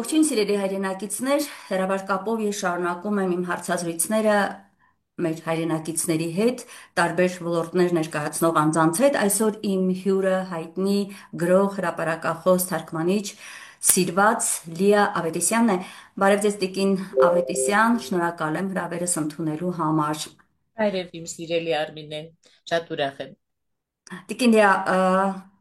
Ողջույն սիրելի հայրենակիցներ, հեռավար կապով ես շարունակում եմ իմ հարցազրույցները մեր հայրենակիցների հետ, տարբեր ոլորտներ ներկայացնող անձանց հետ։ Այսօր իմ հյուրը հայտնի գրող, հրապարակախոս, թարգմանիչ, սիրված Լիա Ավետիսյանն է։ Բարև ձեզ Տիկին Ավետիսյան, շնորհակալ եմ հրավերս ընդունելու համար։ Այրև իմ սիրելի Արմինե, շատ ուրախ եմ։ Տիկին Լիա,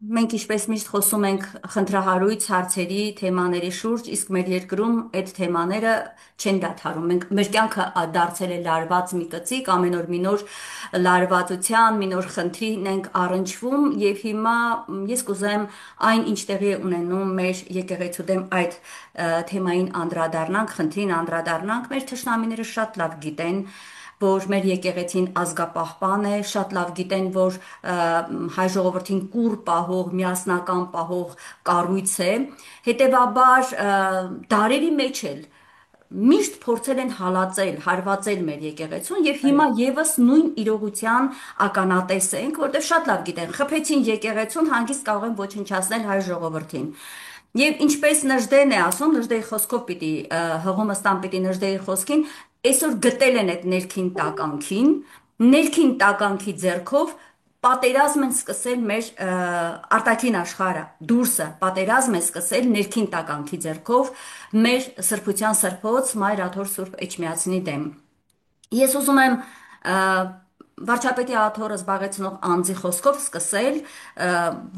մենք ինչպես միշտ խոսում ենք խնդրահարույց հարցերի, թեմաների շուրջ, իսկ մեր երկրում այդ թեմաները չեն դադարում։ Մեր կյանքը դարձել է լարված մի կծիկ, ամեն օր մի նոր լարվածության, մի նոր խնդրին ենք առնչվում, եւ հիմա ես կուզեմ այն, ինչ տեղի է ունենում մեր եկեղեցու դեմ այդ թեմային անդրադառնանք, խնդրին անդրադառնանք, մեր թշնամիները շատ լավ գիտեն, որ մեր եկեղեցին ազգապահպան է, շատ լավ գիտեն, որ հայ ժողովրդին կուռ պահող, միասնական պահող կառույց է։ Հետևաբար դարերի մեջ էլ միշտ փորձել են հալածել, հարվածել մեր եկեղեցուն եւ հիմա եւս նույն իրողության ականատես ենք, որտեղ շատ լավ գիտեն, խփեցին եկեղեցուն, հանգիստ կարող են ոչնչացնել հայ ժողովրդին։ Եվ ինչպես Նժդեն է ասում, Նժդեի խոսքով պիտի հղումը ստան պիտի Նժդեի խոսքին, այսօր գտել են այդ ներքին տականքի ձեռքով պատերազմ են սկսել մեր արտաքին աշխարհը, դուրսը պատերազմ է սկսել ներքին տականքի ձեռքով մեր սրբության սրբոց Մայր Աթոր Սուրբ Էջմիածնի դեմ։ Ես ուզում եմ վարչապետի աթոռը զբաղեցնող անձի խոսքով սկսել,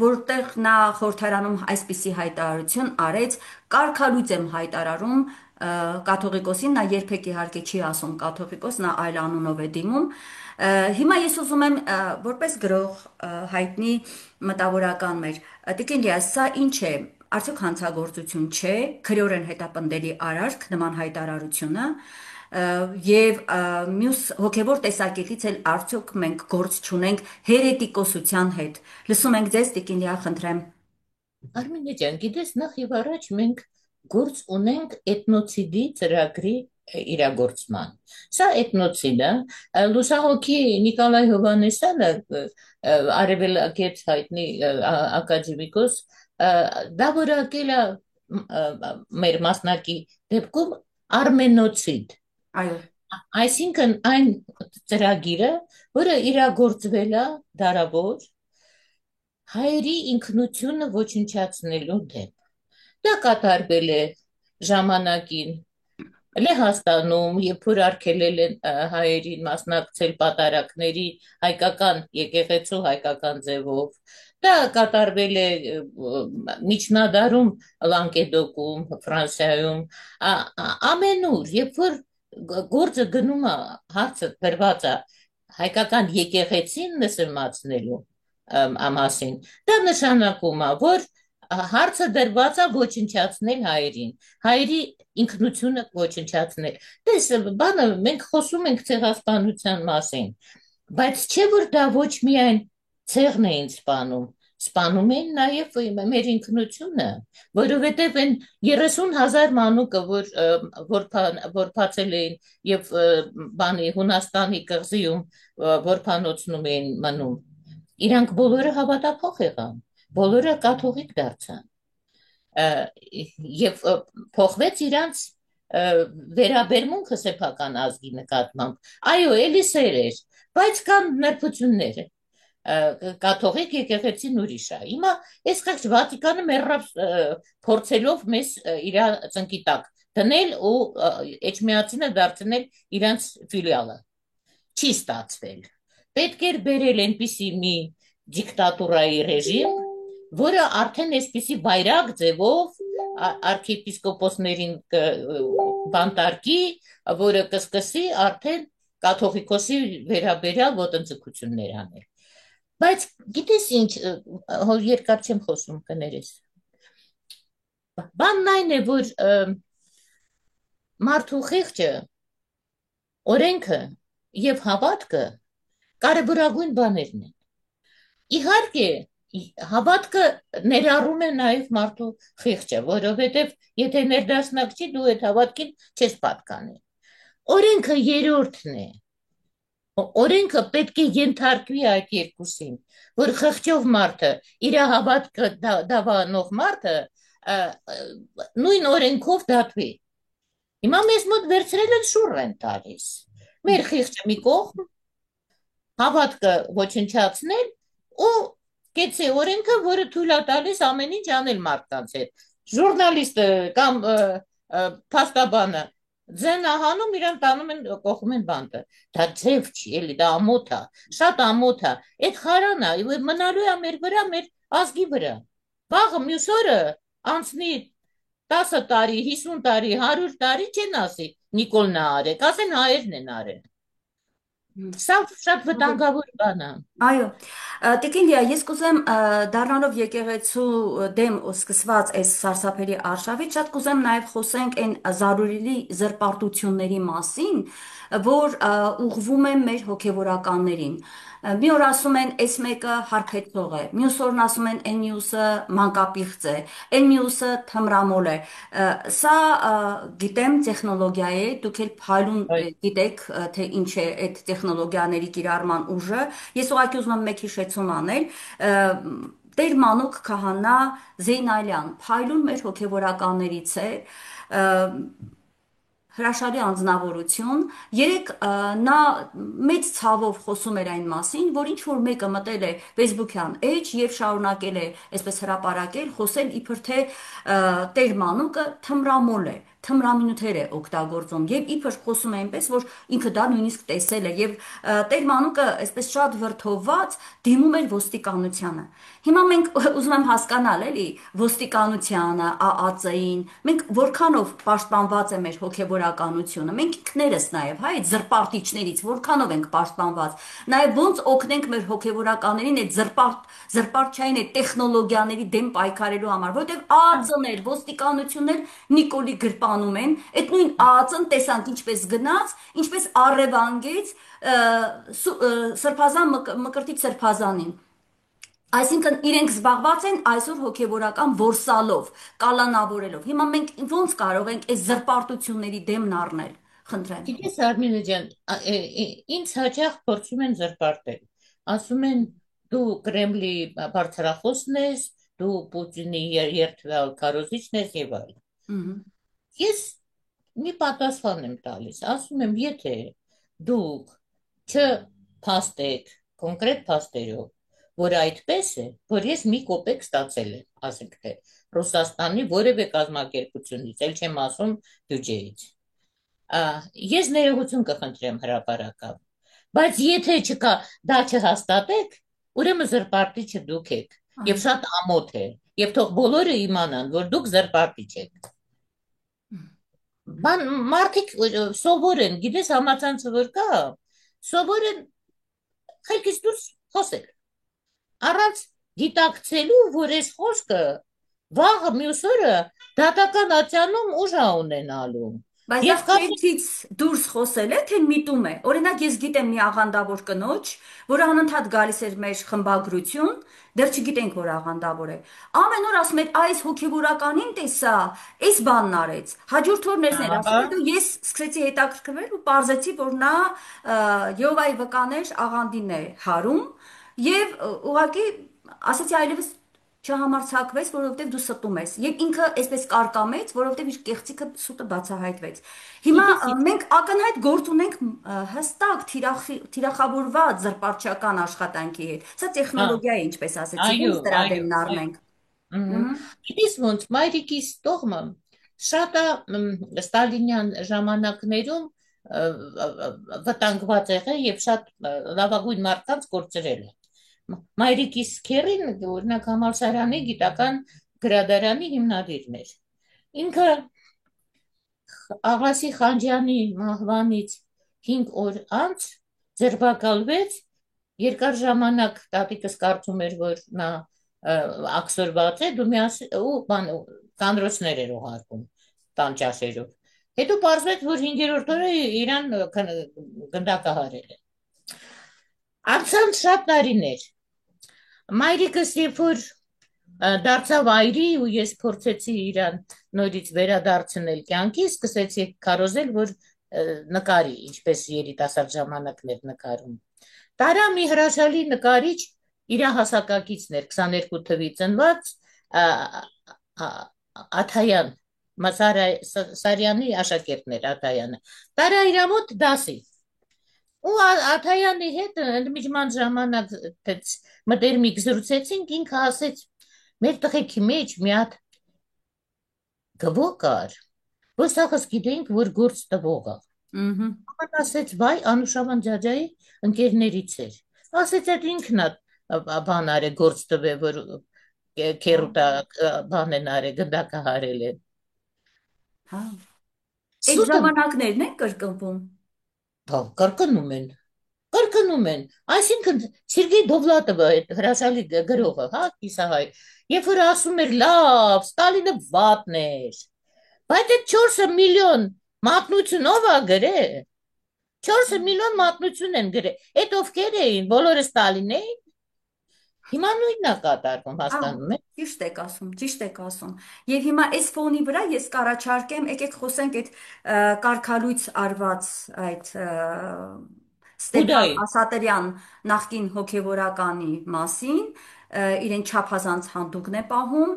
որտեղ նա խորհրդարանում այսպիսի հայտարարություն արեց. «Կարգալույծ եմ հայտարարում կաթողիկոսին», նա երբեք իհարկե չի ասում կաթողիկոս, նա այլ անունով է դիմում։ Հիմա ես ուզում եմ որպես գրող հայտնի մտավորական մեր Տիկին Լիա, սա ինչ է, արդյոք հանցագործություն չէ, քրեորեն հետապնդելի արարք նման հայտարարությունը, եւ մյուս հոգևոր տեսակետից էլ արդյոք մենք գործ չունենք հերետիկոսության հետ։ Լսում ենք ձեզ, Տիկին Լիա, խնդրեմ։ Արմինե ջան, գիտես, նախ եւ առաջ մենք գործ ունենք էթնոցիդի ծրագրի իրագործման։ Սա էթնոցիդը, լուսահոգի Նիկոլայ Հովհաննեսյանը, արևելագետ հայտնի ակադեմիկոս, դա որակել է մեր մասնակի դեպքում արմենոցիդ։ Այո, Այսինքն այն ծրագիրը, որը իրագործվել է դարավոր հայերի ինքնությունը ոչնչացնելու դեմ։ Դա կատարվել է ժամանակին Լեհաստանում, երբ որ արգելել են հայերին մասնակցել պատարակների հայկական եկեղեցու հայկական ձևով։ Դա կատարվել է միջնադարում Լանկեդոկում, Ֆրանսիայում, ամենուր, երբ որ գործը գնում է, հարցը դրված է հայկական եկեղեցին նսեմացնելու մասին, դա նշանակում է, որ հարցը դրված է ոչնչացնել հայերին, հայերի ինքնությունը ոչնչացնել։ Տես, բանը մենք խոսում ենք ցեղասպանության մասին, բայց չէ որ դա ոչ միայն ցեղն էին սպանում էին նաև մեր ինքնությունը, որովհետև այն 30,000 մանուկը, որ էին եւ բանի Հունաստանի կղզիում որփանոցնում էին մնում, իրանք բոլորը հավատափող եղան, բոլորը կաթողիկ դարձան եւ փոխվեց իրանց վերաբերմունքը սեփական ազգի նկատմամբ։ Այո, էլի սեր էր, բայց կան նրբությունները։ Կաթողիկ եկեղեցին ուրիշ է։ Հիմա այս խեղճ Վատիկանը մեռավ փորձելով մեզ իր ծնկի տակ դնել ու Էջմիածինը դարձնել իրանց ֆիլիալը։ Չի ստացվել։ Պետք էր բերել այնպիսի մի դիկտատուրայի ռեժիմ, որը արդեն այսպիսի բայրակ ձևով արքեպիսկոպոսներին բանտարկի, որը կսկսի արդեն կաթողիկոսի վերաբերյալ ոտնձգություններ անել։ Բայց գիտես ինչ, երկար չեմ խոսում, կներես։ Բանն այն է, որ մարդու խիղճը, օրենքը եւ հավատքը կարևորագույն բաներն են։ Իհարկե, հավատքը ներառում է նաև մարդու խիղճը, որովհետև եթե ներդաշնակ չի, դու այդ հավատքին չես պատկանի։ Օրենքը երրորդն է։ Օրենքը պետք է ենթարկվի այդ երկուսին, որ խղճով մարդը, իր հավատքը դավանող մարդը նույն օրենքով դատվի։ Հիմա մեզ մոտ վերցրել են շուռ են տալիս։ Մեր խիղճը մի կողմ, հավատքը ոչնչացնել ու կեցե օրենքը, որը թույլ է տալիս ամեն ինչ անել մարդկանց հետ։ Ժուրնալիստը կամ փաստաբանը ձեն ահանում իրան տանում են կողմ են բանտը։ Դա ձև չի, էլի դա ամոթ է, շատ ամոթ է։ Այդ խարանա մնալու է մեր վրա, մեր ազգի վրա։ Վաղը մյուս օրը անցնի 10 տարի, 50 տարի, 100 տարի չեն ասի Նիկոլն է արել, կասեն հայերն են արել։ Սա շատ վտանգավոր բան է։ Այո, Տիկին Լիա, ես կուզեմ դառնալով եկեղեցու դեմ սկսված այս սարսափելի արշավից, շատ կուզեմ նաև խոսենք այն զարուրելի զրպարտությունների մասին, որ ուղղվում են մեր հոգևորականներին։ Մի օր ասում են, այս մեկը հարբեցող է, մյուս օրն ասում են, այն մյուսը մանկապիղծ է, այն մյուսը թմրամոլ է։ Սա գիտեմ տեխնոլոգիա է, դուք էլ փայլուն գիտեք, թե ինչ է այդ տեխնոլոգիաների կիրառման ուժը։ Ես ուղղակի ուզում եմ մեկ հիշեցում անել, Տեր Մանուկ Քահանա Զեյնալյան, փայլուն մեր հոգևորականներից է, հրաշալի անձնավորություն։ Երեք նա մեծ ցավով խոսում էր այն մասին, որ ինչ որ մեկը մտել է Facebook-յան էջ եւ շարունակել է այսպես հրապարակել, խոսել իբր թե Տեր Մանուկը թմրամոլ է, թմրամինութեր է օգտագործում եւ իբր խոսում է այնպես, որ ինքը դա նույնիսկ տեսել է եւ Տեր Մանուկը այսպես շատ վրդովված դիմում էր ոստիկանությանը։ Հիմա մենք ուզում եմ հասկանալ, էլի, ոստիկանությանը, ԱԱԾ-ին, մենք որքանով պաշտպանված է մեր հոգևորականությունը, մենք ինքներս նաև, հա, այդ զրպարտիչներից որքանով ենք պաշտպանված, նաև ոնց օգնենք մեր հոգևորականներին այդ զրպարտչային այդ տեխնոլոգիաների դեմ պայքարելու համար, որովհետև ԱԱԾ-ն էլ, ոստիկանությունն էլ Նիկոլի գրպանում են, այդ նույն ԱԱԾ-ն տեսանք ինչպես գնաց, ինչպես առևանգեց Սրբազան Մկրտիչ Սրբազանին։ Այսինքն իրենք զբաղված են այսօր հոգևորական որսալով, կալանավորելով։ Հիմա մենք ո՞նց կարող ենք այս զրպարտությունների դեմն առնել, խնդրեմ։ Գիտես Արմինե ջան, ինձ հաճախ փորձում են զրպարտել։ Ասում են դու Կրեմլի բարձրախոսն ես, դու Պուտինի երթվյալ քարոզիչն ես եւ այլն։ Մгм. Ես մի պատասխան եմ տալիս, ասում եմ, եթե դուք չփաստեք կոնկրետ փաստերով, որ այդպես է, որ ես մի կոպեկ ստացել եմ, ասենք թե Ռուսաստանի որևէ կազմակերպությունից, ել չեմ ասում բյուջեից։ Ես ներողություն կխնդրեմ հրապարակավ, բայց եթե չկա դա չհաստատեք, ուրեմն զրպարտիչը դուք եք եւ շատ ամոթ է եւ թող բոլորը իմանան, որ դուք զրպարտիչ եք։ Բան մարդիկ սովոր են, գիտես համացանցը որ կա, սովոր են խելքից դուրս խոսել, առանց գիտակցելու, որ այս խոսքը վաղը մյուս օրը դատական ատյանում ուժ է ունենալու։ Բայց դա Եվ կասի քերթից դուրս խոսել է, թե միտում է։ Օրինակ ես գիտեմ մի աղանդավոր կնոջ, որը անընդհատ գալիս էր մեր խմբագրություն, դեռ չգիտենք որ աղանդավոր է։ Ամեն օր ասում էր, այս հոգևորականին տեսա, այս բանն արեց։ Հաջորդ օրն էր ասում, ահա, հետո ես սկսեցի հետաքրքրվել ու պարզեցի, որ նա Յովայի վկաներ աղանդին է հարում եւ ուղղակի ասեցի այլևս չհամարցակվեց, որովհետև դու ստում ես։ Եվ ինքը այսպես կարկամեց, որովհետև իր կեղծիքը սուտը բացահայտվեց։ Հիմա գիտես մենք ակնհայտ գործ ունենք հստակ թիրախավորված զրպարտչական աշխատանքի հետ։ Սա հա, տեխնոլոգիա է, ինչպես ասեցի, այո, ո՞նց դրա այո, դեմն այո։ առնենք։ Ահա։ Գիտես ոնց մայրիկիս տողմը շատ է ստալինյան ժամանակներում վտանգված եղել եւ շատ լավագույն մարդկանց կորցրել է։ Մայրիկիս քերին օրինակ համալսարանի գիտական գրադարանի հիմնադիրն էր։ Ինքը Աղասի Խանջյանի մահվանից 5 օր անց ձերբակալվեց, երկար ժամանակ տատիկս կարծում էր, որ նա աքսորված է, դու միասին ու բան կանրոցներ էր ուղարկում տան ճաշերով։ Հետո պարզվեց, որ 5-րդ օրը իրան գնդակահարել է։ Անցան շատ տարիներ։ Մայրիկս երբ որ դարձավ այրի ու ես փորձեցի իրան նորից վերադարձնել կյանքի, սկսեցի քարոզել, որ նկարի, ինչպես երիտասարդ ժամանակներ նկարում։ Տարա մի հրաշալի նկարիչ իր հասակակիցն էր 22 թվի ծնված, Աթայան, Սարյանի աշակերտներ Աթայանը։ Տարա իր մոտ դասի։ Ու Աթայանի հետ ընդմիջման ժամանակ մտերմիկ զրուցեցինք, ինքը ասեց, մեր տղեկի մեջ մի հատ գվող կար, որ սաղս գիտեինք, որ գործ տվող է։ Ահա։ Ան ասեց, վայ, Անուշավան ջաջայի ընկերներից էր։ Ասեց, այդ ինքն է բան արե գործ տվե, որ քերուտա բանեն արե, գնդակը հարել է։ Հա։ Այդ Սուտը ժամանակներն են կրկնվում։ կրկնում են, կրկնում են։ Այսինքն Սերգեյ Դովլատովը, այդ հրաշալի գրողը, հա, կիսահայ, երբ որ ասում էր, լավ, Ստալինը վատն էր, բայց այդ 4 միլիոն մատնություն ով է գրել։ 4 միլիոն մատնություն են գրել։ Այդ ովքեր էին, բոլորը Ստալին էին։ Հիմա նույնն է կատարվում, Ահա, հասկանում եք։ ճիշտ եք ասում, ճիշտ եք ասում։ Եվ հիմա այս ֆոնի վրա ես կառաջարկեմ, եկեք խոսենք այդ կարգալույց արված այդ Ստեփան Հուդայի։ Ասատրյան նախկին հոգևորականի մասին, իրեն չափազանց հանդուգն է պահում,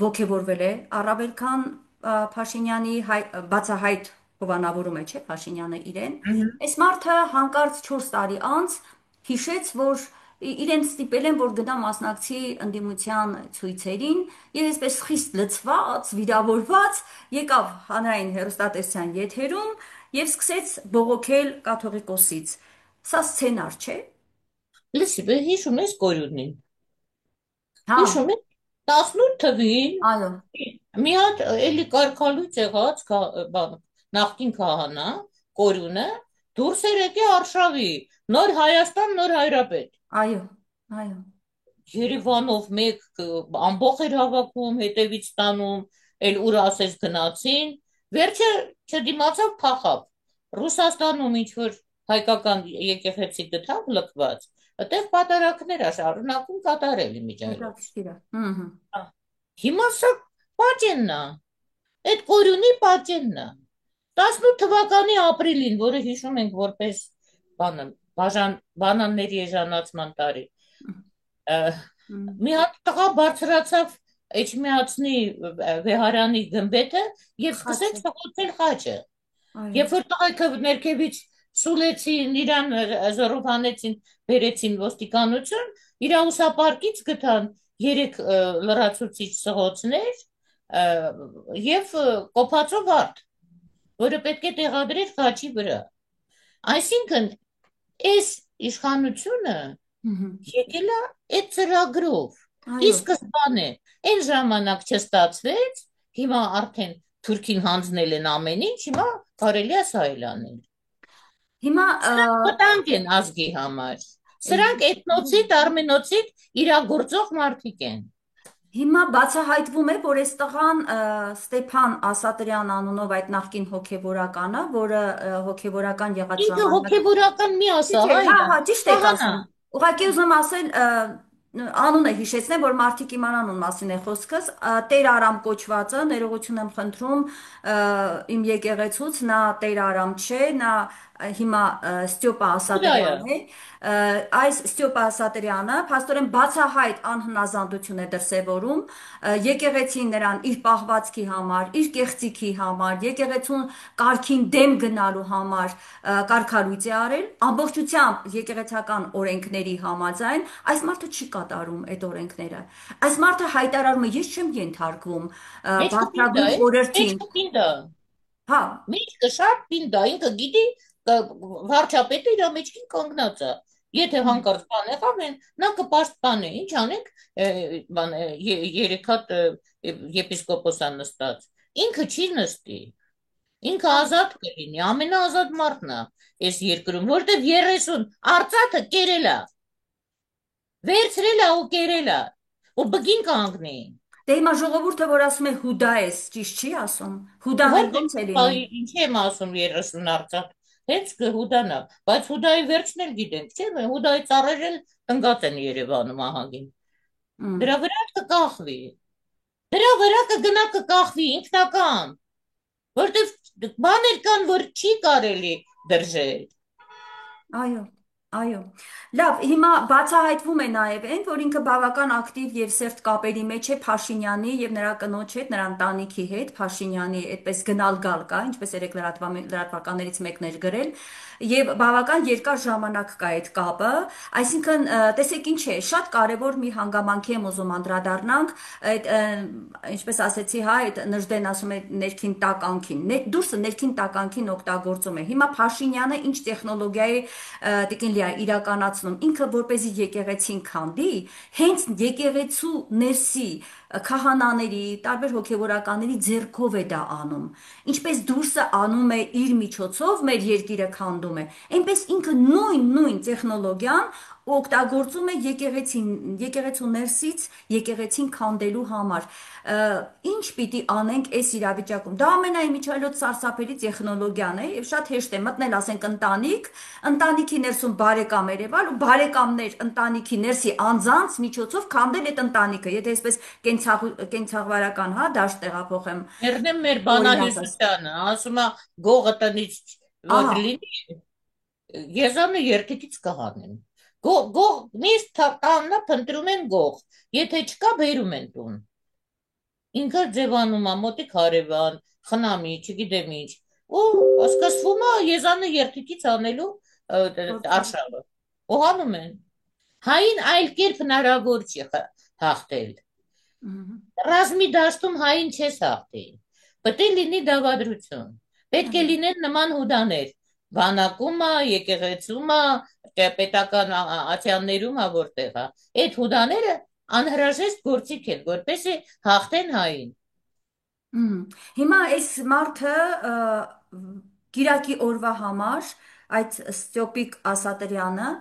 ոգևորվել է առավել քան Փաշինյանի բացահայտ հովանավորում է, չէ, Փաշինյանը իրեն։ Այս մարդը հանկարծ 4 տարի անց հիշեց, որ իրեն ստիպել են, որ գնա մասնակցի ընդդիմության ցույցերին, եւ այսպես խիստ լցված, վիրավորված եկավ հանրային հեռուստատեսության եթերում եւ սկսեց բողոքել կաթողիկոսից։ Սա սցենար չէ։ Լսի, հիշում ես Կորյունին։ Հա, Հիշում եք 18 թվին այո, մի հատ էլի կարգալույց եղած բան նախկին քահանա Կորյունը դուրս էր եկել Արշավի նոր Հայաստան նոր Հայրապետ այո, այո, Երևանով մեկ ամբողջ էր հավաքում հետևից տանում էլ ուր ասես գնացին վերջը չդիմացավ փախավ Ռուսաստանում ինչ որ հայկական եկեղեցի գտավ լքված այդտեղ պատարակներ ա շարունակում կատարել իմիջիայլոց հետաքրքիր է։ Ահա։ հիմա սա պատճենն է այդ Կորյունի պատճենն է 18 թվականի ապրիլին, որը հիշում ենք որպես բանը, բանանների էժանացման տարի, մի հատ տղա բարձրացավ Էջմիածնի Վեհարանի գմբեթը եւ սկսեց Խաչը, փոխել խաչը։ այո, Երբ որ տղայքը ներքևից սուլեցին, իրան զորովանեցին, բերեցին ոստիկանություն, իր ուսապարկից գտան երեք լրացուցիչ սղոցներ եւ կոփածով արդ որը պետք է տեղադրեր խաչի վրա։ Այսինքն, այս իշխանությունը ահա, եկել է այդ ծրագրով։ Ի այո։ սկզբանե այն ժամանակ չստացվեց, հիմա արդեն Թուրքին հանձնել են ամեն ինչ, հիմա կարելի է սա էլ անել։ Հիմա Սրանք վտանգ են ազգի համար։ Սրանք էթնոցիդ, արմենոցիդ իրագործող մարդիկ են։ Հիմա բացահայտվում է, որ այս տղան Ստեփան Ասատրյան անունով այդ նախկին հոգևորականը, որը հոգևորական եղած Ինքը ժամանակ հոգևորական մի ասա, չէ, հա, հայր, հա, ճիշտ եք աղանա։ ասում։ Ուղղակի ուզում ասել, անունը հիշեցնեմ, որ մարդիկ իմանան ում մասին է խոսքս։ Տեր Արամ կոչվածը, ներողություն եմ խնդրում, իմ եկեղեցուց, նա Տեր Արամ չէ, նա հիմա Ստյոպա Հուդայը։ Ասատրյանն է։ Այս Ստյոպա Ասատրյանը փաստորեն բացահայտ անհնազանդություն է դրսևորում եկեղեցին նրան իր պահվածքի համար, իր կեղծիքի համար, եկեղեցուն կարգին դեմ գնալու համար կարգալույծ է արել, ամբողջությամբ եկեղեցական օրենքների համաձայն այս մարդը չի կատարում այդ օրենքները։ Այս մարդը հայտարարում է, ես չեմ ենթարկվում Մեջ կպինդ է, բարձրագույն մեջ օրերթին։ կպինդ է։ Հա, Մեջքը շատ պինդ է, ինքը գիտի վարչապետը իր մեջքին կանգնած է։ Եթե հանկարծ բան եղավ, նա կպաշտպանի։ Ինչ անենք, բան երեք հատ եպիսկոպոսան նստած։ Ինքը չի նստի։ Ինքը ազատ կլինի, ամենաազատ մարդն է այս երկրում, որտեվ 30 արծաթը կերել է, վերցրել է ու կերել է, ու բգին կանգնի։ դե հիմա ժողովուրդը, որ ասում է հուդա ես, ճիշտ չի ասում։ Հուդան էլ Իհարկե, ո՞նց է լինում։ ինչ եմ ասում 30 արծաթ։ Հենց կհուդանա, բայց հուդայի վերջն էլ գիտենք, չէ՞, հուդայի ծառեր էլ տնկած են Երևանում ահագին։ Մ, Դրա վրա կկախվի։ Դրա վրա կգնա կկախվի ինքնական, որտեվ բաներ կան, որ չի կարելի դրժել։ Այո, Այո, լավ, հիմա բացահայտվում է նաև այն, որ ինքը բավական ակտիվ եւ սերտ կապերի մեջ է Փաշինյանի եւ նրա կնոջ հետ, նրա ընտանիքի հետ, Փաշինյանի այդպես գնալ-գալ կա, ինչպես երեք լրատվականներից մեկն էր գրել, եւ բավական երկար ժամանակ կա այդ կապը, այսինքն տեսեք ինչ է, շատ կարեւոր մի հանգամանքի եմ ուզում անդրադառնանք, այդ ինչպես ասեցի, հա, այդ Նժդեն ասում է ներքին տականքին, դուրսը ներքին տականքին օգտագործում է։ Հիմա Փաշինյանը ինչ տեխնոլոգիայի տիկին Լիա իրականացնում ինքը որպեսզի եկեղեցին քանդի, հենց եկեղեցու ներսի քահանաների, տարբեր հոգևորականների ձեռքով է դա անում։ Ինչպես դուրսը անում է իր միջոցով, մեր երկիրը քանդում է, այնպես ինքը նույն տեխնոլոգիան օգտագործում է եկեղեցու ներսից եկեղեցին քանդելու համար։ Ինչ պիտի անենք այս իրավիճակում։ Դա ամենաիմիջիայլոց սարսափելի տեխնոլոգիան է եւ շատ հեշտ է մտնել, ասենք ընտանիք, ընտանիքի ներսում բարեկամ երևալ ու բարեկամներ ընտանիքի ներսի անձանց միջոցով քանդել այդ ընտանիքը, եթե այսպես կենցաղվարական, հա, դաշտ տեղափոխեմ Մերնեմ մեր օրինակս։ բանահյուսությանը, ասում է գողը տնից որ Ահա, լինի, Եզանը երկիքից կհանեն։ Գող միշտ տաննա փնտրում են գող, եթե չկա բերում են տուն։ Ինքը ձևանում է մոտիկ հարևան, խնամի, չգիտեմ ինչ։ Ու սկսվում է Եզանը երկիքից անելու գործում։ արշավը։ Ու հանում են։ Հային այլ կերպ հնարավոր չի հաղթել։ Մгм. Ռազմի դաշտում հային չես հաղթի։ Պետք է լինի դավադրություն։ Պետք է լինեն նման հուդաներ։ Բանակում, եկեղեցում, պետական ատյաններում, որտեղ է։ Այդ հուդաները անհրաժեշտ գործիք են, որպեսզի հաղթեն հային։ Հիմա այս մարդը գիրակի օրվա համար այդ Ստյոպիկ Ասատրյանը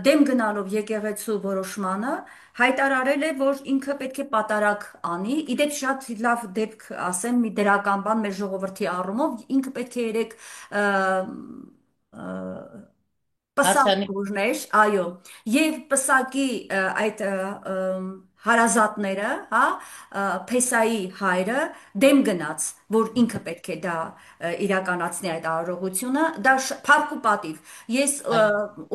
դեմ գնալով եկեղեցու որոշմանը հայտարարել է, որ ինքը պետք է պատարակ անի։ Իդեպ շատ լավ դեպք ասեմ, մի դրական բան մեր ժողովրդի առումով, ինքը պետք է երեք պսակ Ատյանի բուժներ, այո, եւ պսակի այդ հարազատները, հա, Փեսայի հայրը դեմ գնաց, որ ինքը պետք է դա իրականացնի այդ արարողությունը, դա փառք ու պատիվ։ Ես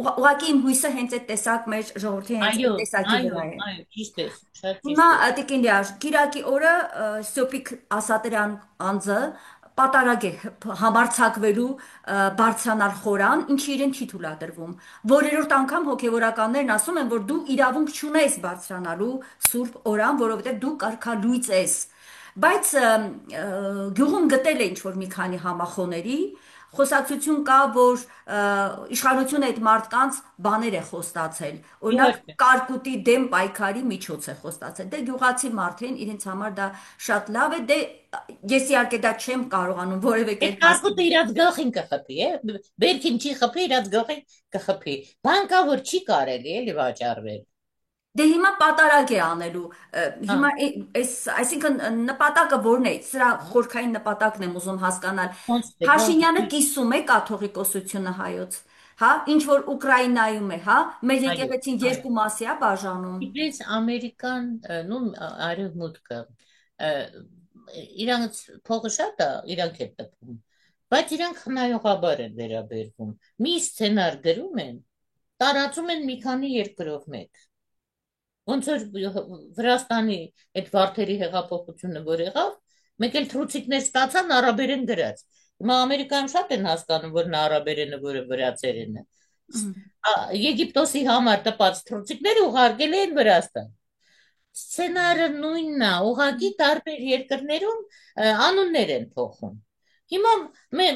ուղղակի իմ հույսը հենց այդ տեսակ մեր ժողովրդի հենց այո, այդ տեսակի այո, վրա է։ այո, ճիշտ է, շատ Հիմա ճիշտ է։ տիկին Լիա, Կիրակի օրը Սյոպիկ Ասատրյան անձը պատարագ է համարձակվելու բարձրանալ խորան, ինչի իրեն չի թույլատրվում։ Որերորդ անգամ հոգևորականներն ասում են, որ դու իրավունք չունես բարձրանալու Սուրբ օրան, որովհետև դու կարգալույծ ես։ Բայց գյուղում գտել է ինչ-որ մի քանի համախոների, խոսակցություն կա, որ իշխանությունը այդ մարդկանց բաներ է խոստացել։ Օրինակ, Իհարկե։ կարկուտի դեմ պայքարի միջոց է խոստացել։ Դե գյուղացի մարդ են, իրենց համար դա շատ լավ է։ Դե ես իհարկե դա չեմ կարողանում որևէ Այդ կերպ կարկուտը հասկանալ։ իրաց գլխին կխփի, բերքին չի խփի, իրաց գլխին կխփի։ Բան կա, որ չի կարելի էլի վաճառվել։ Դե հիմա պատարակ է անելու։ Հա, Հիմա այս, այսինքն նպատակը որն է։ Սրա խորքային նպատակն եմ ուզում հասկանալ։ ոնց դե Փաշինյանը կիսում է կաթողիկոսությունը հայոց, հա, ինչ որ Ուկրաինայում է, հա, մեր այո, եկեղեցին այո։ երկու մասի է բաժանում։ Իդես Ամերիկան, նու արևմուտքը, ը, իրանց փողը շատ է, իրանք է տպում, բայց իրանք խնայողաբար են վերաբերվում։ Մի սցենար գրում են, տարածում են մի քանի երկրով մեկ։ Ոնց որ Վրաստանի այդ վարդերի հեղափոխությունը որ եղավ, մեկ էլ թռուցիկներ ստացան արաբերեն գրած։ Հիմա Ամերիկայում շատ են հասկանում, որ նա արաբերենը, որը վրացերենը։ Եգիպտոսի համար տպած թռուցիկները ուղարկել են Վրաստան։ Սցենարը նույնն է, ուղղակի տարբեր երկրներում անուններ են փոխում։ Հիմա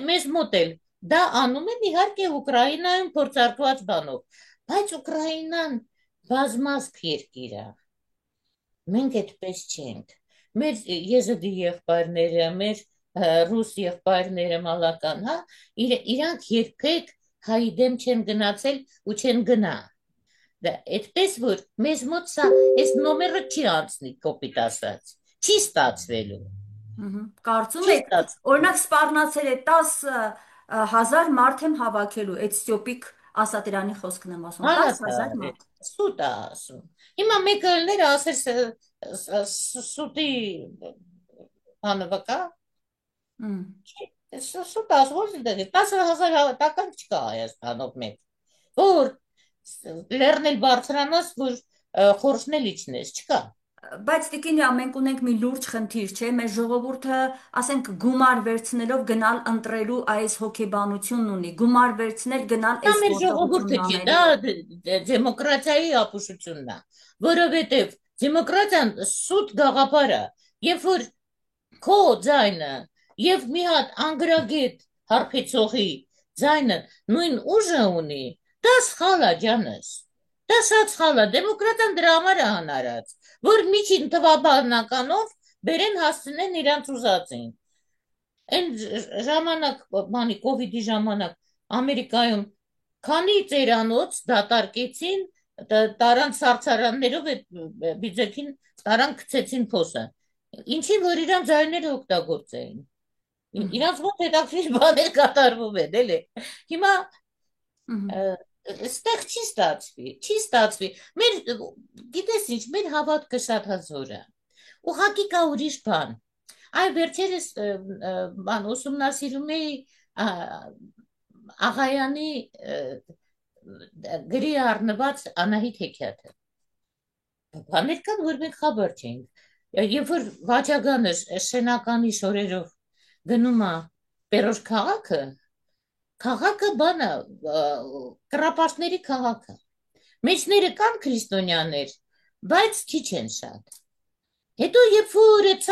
մեզ մոտ էլ դա անում են իհարկե Ուկրաինայում փորձարկված բանով, բայց Ուկրաինան բազմազգ երկիր է։ Մենք այդպես չենք։ Մեր եզդի եղբայրները, մեր ռուս եղբայրները մալական, հա, իրանք երբեք հայի դեմ չեն գնացել ու չեն գնա։ Դա այդպես որ մեզ մոտ սա այս նոմերը չի անցնի կոպիտ ասած։ Չի ստացվելու։ Կարծում Չի եք, ստաց։ օրինակ սպառնացել է 10,000 մարդ եմ հավաքելու, այդ Ստյոպիկ Ասատրյանի խոսքն եմ ասում, 10,000 Ալաթար է, մարդ։ սուտ է ասում։ Հիմա մեկը ելներ ասեր սուտի բանը վկա, Մ, Սուտ ասում, ո՞ր դե 10,000 հավատական չկա Հայաստանով մեկ։ որ լեռնել բարձրանաս, որ խորշնել իջնես, չկա։ Բայց տիկինյա, մենք ունենք մի լուրջ խնդիր, չէ՞, մեր ժողովուրդը, ասենք, գումար վերցնելով գնալ ընտրելու այս հոգեբանությունն ունի, գումար վերցնել գնալ Դա այս մեր ժողովուրդը գործողությունն չի, անել։ դա դեմոկրատիայի ապուշությունն է, որովհետև դեմոկրատիան սուտ գաղափար է, երբ որ քո ձայնը եւ մի հատ անգրագետ հարբեցողի ձայնը նույն ուժը ունի, դա սխալ է ջանս։ Դա շատ սխալ է, դեմոկրատիան դրա համար է հանարած, որ միջին թվաբանականով բերեն հասցնեն իրանց ուզածին։ Այն ժամանակ, բանի կովիդի ժամանակ Ամերիկայում քանի ծերանոց դատարկեցին, տարան սարցարաններով այդ բիձեքին տարան գցեցին փոսը։ Ինչի որ իրանց ձայները օգտագործեին։ Մհմ, Իրանց մոտ հետաքրիր բաներ կատարվում են, էլի։ Հիմա մհմ, ստեղ չի ստացվի, չի ստացվի։ Մեր գիտես ինչ, մեր հավատքը շատ հզոր է։ Ուղղակի կա ուրիշ բան։ Այ վերջերս բան ուսումնասիրում էի Աղայանի գրի առնված Անահիտ հեքիաթը։ Բաներ կան, որ մենք խաբար չենք։ Երբ որ Վաճագանը շենականի շորերով գնում է Պերոշ քաղաքը, քաղաքը բանը կռապաշտների քաղաքը։ Մեջները կան քրիստոնյաներ, բայց քիչ են շատ։ Հետո երբ որ այդ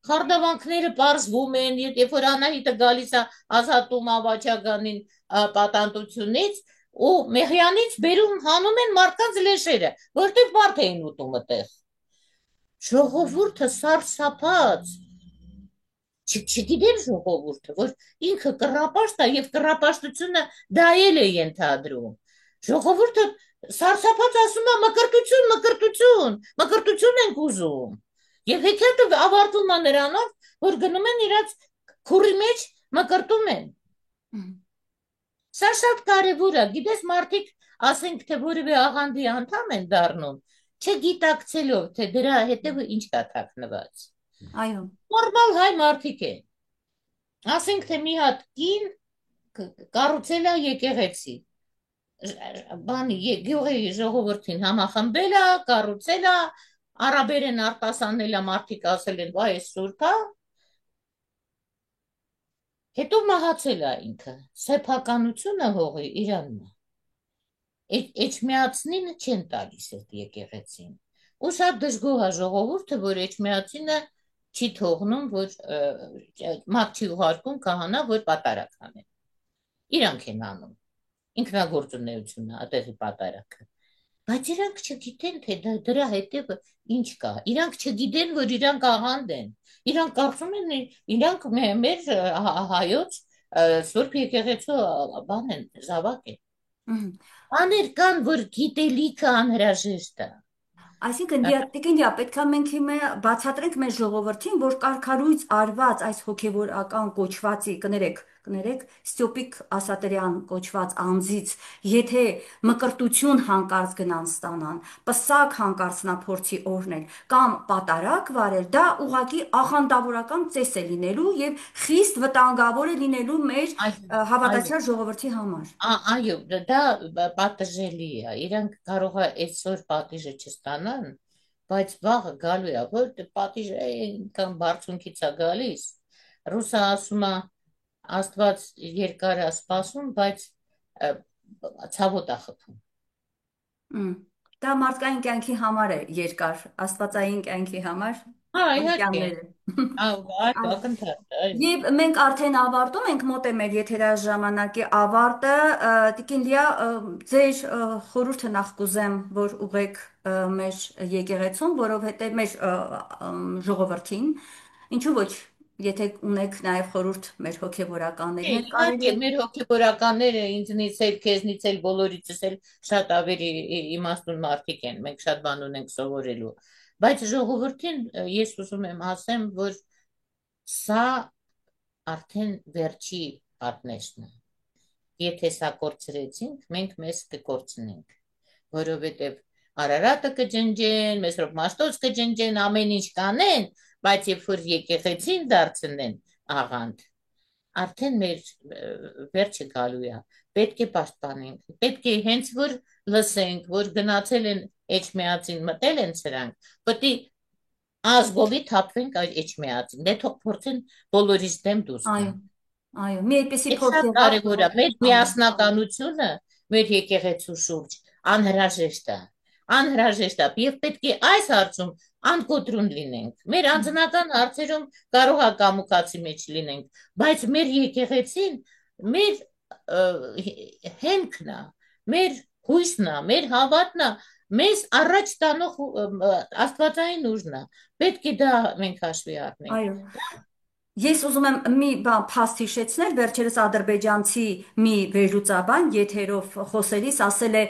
խարդավանքները պարզվում են, երբ որ Անահիտը գալիս է ազատում Ավաչագանին պատանտությունից ու Մեհյանից բերում հանում են մարդկանց լեշերը, որտեղ մարդ էին ուտում այդտեղ։ Ժողովուրդը սարսափած, չգիտեմ ժողովուրդը, որ ինքը կռապաշտ է եւ կռապաշտությունը դայել է ենթադրում։ Ժողովուրդը սարսափած ասում է մկրտություն, մկրտություն, մկրտություն ենք ուզում։ Եվ հեքիաթը ավարտվում է նրանով, որ գնում են իրաց քուրի մեջ մկրտում են։ մհմ, Սա շատ կարևոր է։ Գիտես, մարդիկ ասենք թե որևէ աղանդի անդամ են դառնում, չգիտակցելով, թե դրա հետևը ինչ կա թաքնված։ այո, Նորմալ հայ մարդիկ են։ Ասենք թե մի հատ կին կառուցել է եկեղեցի։ Բանի գյուղի ժողովրդին համախմբել է, կառուցել է, արաբերեն արտասանել է, մարդիկ ասել են, վայ, էս սուրբ է, հետո մահացել է ինքը։ Սեփականությունը հողի Իրանն է։ Էջմիածնին չեն տալիս այդ եկեղեցին։ Ու շատ դժգոհ է ժողովուրդը, որ էջմիածինը չի թողնում, որ մարդ չի ուղարկում քահանա, որ պատարակ անեն։ Իրանք են անում։ Ինքնագործունեությունն է այդտեղի պատարակը։ Բայց իրանք չգիտեն, թե դրա հետևը ինչ կա։ Իրանք չգիտեն, որ իրանք աղանդ են։ Իրանք կարծում են, իրանք մեր հայոց Սուրբ եկեղեցու բան են, զավակ են։ մհմ։ Բաներ կան, որ գիտելիքը անհրաժեշտ է։ Այսինքն, տիկինյա, պետք է մենք հիմա բացատրենք մեր ժողովրդին, որ կարգառույց արված այս հոգևորական կոչվածի, կներեք, Ստյոպիկ Ասատրյան կոչված անձից, եթե մկրտություն հանկարծ գնան ստանան, պսակ հանկարծ նա փորձի օրհնել, կամ պատարակ վարել, դա ուղղակի աղանդավորական ծես է լինելու եւ խիստ վտանգավոր է լինելու մեր Այո, այո, հավատացյալ ժողովրդի համար։ այո, դա պատժելի է։ Իրանք կարող է այսօր պատիժը չստանան, բայց վաղը գալու է, որ պատիժը այնքան բարձունքից է գալիս։ Ռուսը ասում է, Աստված երկար է սպասում, բայց ցավոտ է խփում։ Մմ, դա մարդկային կյանքի համար է երկար, աստվածային կյանքի համար Հա, իհարկե։ անկյաններ է։ Այո, Այո։ ակնթարթ, այո։ Եվ մենք արդեն ավարտում ենք, մոտ է մեր եթերաժամանակի ավարտը։ Տիկին Լիա, ձեր խորհուրդը նախ կուզեմ, որ ուղեք մեր եկեղեցուն, որովհետև մեր ժողովրդին, ինչու ոչ, եթե ունեք նաև խորհուրդ մեր հոգևորականներին, հետ կարելի Իհարկե, է։ մեր հոգևորականները ինձնից էլ, քեզնից էլ, բոլորիցս էլ շատ ավելի իմաստուն մարդիկ են։ Մենք շատ բան ունենք սովորելու։ Բայց ժողովրդին ես ուզում եմ ասեմ, որ սա արդեն վերջի պատնեշն է։ Եթե սա կորցրեցինք, մենք մեզ կկորցնենք, որովհետև Արարատը կջնջեն, Մեսրոպ Մաշտոց կջնջեն, ամեն ինչ կանեն, բայց երբ որ եկեղեցին դարձնեն աղանդ, արդեն մեր վերջը գալու է։ պետք է պաշտպանենք, պետք է հենց որ լսենք, որ գնացել են էջմիածին, մտել են սրանք, պետք է ազգովի թափվենք այդ էջմիածին, դե թող փորձեն բոլորից դեմ դուրս Այո, գան։ այո, մի այդպեսի Այդ փորձ շատ եղավ, կարևոր է։ որ Մեր այո, միասնականությունը մեր եկեղեցու շուրջ անհրաժեշտ է։ Անհրաժեշտ է եւ պետք է այս հարցում անկոտրուն լինենք։ Մեր անձնական հարցերում կարող է կամուկացի մեջ լինենք, բայց մեր եկեղեցին մեր հենքն է, մեր հույսն է, մեր հավատն է, մեզ առաջ տանող աստվածային ուժն է։ Պետք է դա մենք հաշվի առնենք։ այո։ Ես ուզում եմ մի բան փաստ հիշեցնել, վերջերս ադրբեջանցի մի վերլուծաբան եթերով խոսելիս ասել է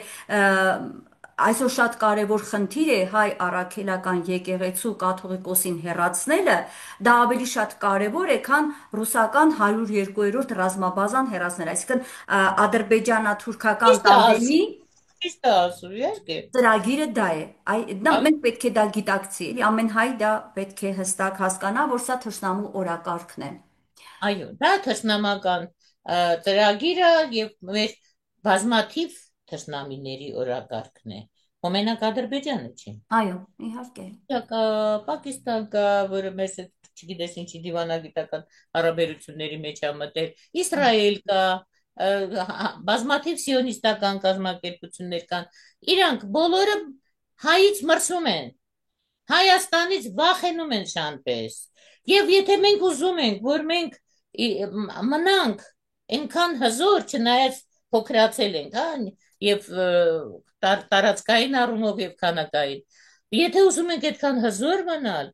այսօր շատ կարևոր խնդիր է հայ առաքելական եկեղեցու կաթողիկոսին հեռացնելը, դա ավելի շատ կարևոր է, քան ռուսական 102-րդ ռազմաբազան հեռացնել, այսինքն ադրբեջանա-թուրքական Ճիշտ է տանդեմի ասում, ճիշտ է ասում, իհարկե։ ծրագիրը դա է, մենք պետք է դա գիտակցի, էլի ամեն հայ դա պետք է հստակ հասկանա, որ սա թշնամու օրակարգն է։ Այո, դա թշնամական ծրագիրը եւ մեր բազմաթիվ թշնամիների օրակարգն է։ Հոմենակ Ադրբեջանը չի։ Այո, իհարկե։ Կա Պակիստան կա, որը մեզ հետ չգիտես ինչի դիվանագիտական հարաբերությունների մեջ է մտել։ Իսրայել կա, բազմաթիվ սիոնիստական կազմակերպություններ կան։ Իրանք բոլորը հայից մրսում են։ Հայաստանից վախենում են շանպես։ Եվ եթե մենք ուզում ենք, որ մենք մնանք այնքան հզոր, չնայած փոքրացել ենք, հա, եւ տարածքային առումով եւ քանակային, եթե ուզում ենք այդքան հզոր մնալ,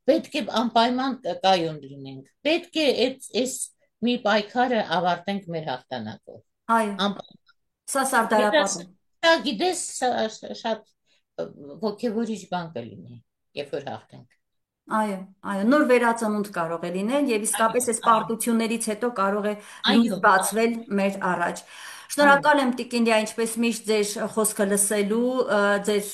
պետք է անպայման կայուն լինենք։ Պետք է այս մի պայքարը ավարտենք մեր հաղթանակով։ Այո, Անպայման։ սա Դա սարդարապատ է։ գիտես շատ ոգևորիչ բան կլինի, երբ որ հաղթենք։ Այո, այո, նոր վերածնունդ կարող է լինել եւ իսկապես այս Այո, պարտություններից հետո կարող է լույս այո, բացվել մեր առաջ։ այո, Շնորհակալ եմ Տիկին Լիա, ինչպես միշտ ձեր խոսքը լսելու, ձեր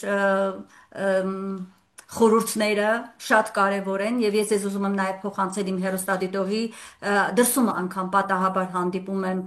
խորհուրդները շատ կարևոր են եւ ես ձեզ ուզում եմ նաեւ փոխանցել իմ հերոստատիտողի դրսում անգամ պատահաբար հանդիպում եմ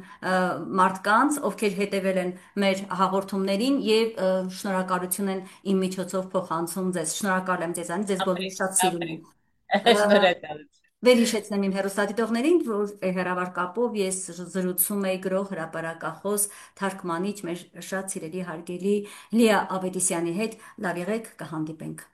մարդկանց, ովքեր հետևել են մեր հաղորդումներին եւ շնորհակալություն են իմ միջոցով փոխանցում ձեզ։ Շնորհակալ եմ ձեզանից, ձեզ բոլորի ապրիլ, շատ սիրում ապրիլ։ եմ։ Շնորհակալություն։ Վերհիշեցնեմ իմ հեռուստադիտողներին, որ հեռավար կապով ես զրուցում եի գրող հրապարակախոս թարգմանիչ մեր շատ սիրելի հարգելի Լիա Ավետիսյանի հետ։ Լավ եղեք, կհանդիպենք։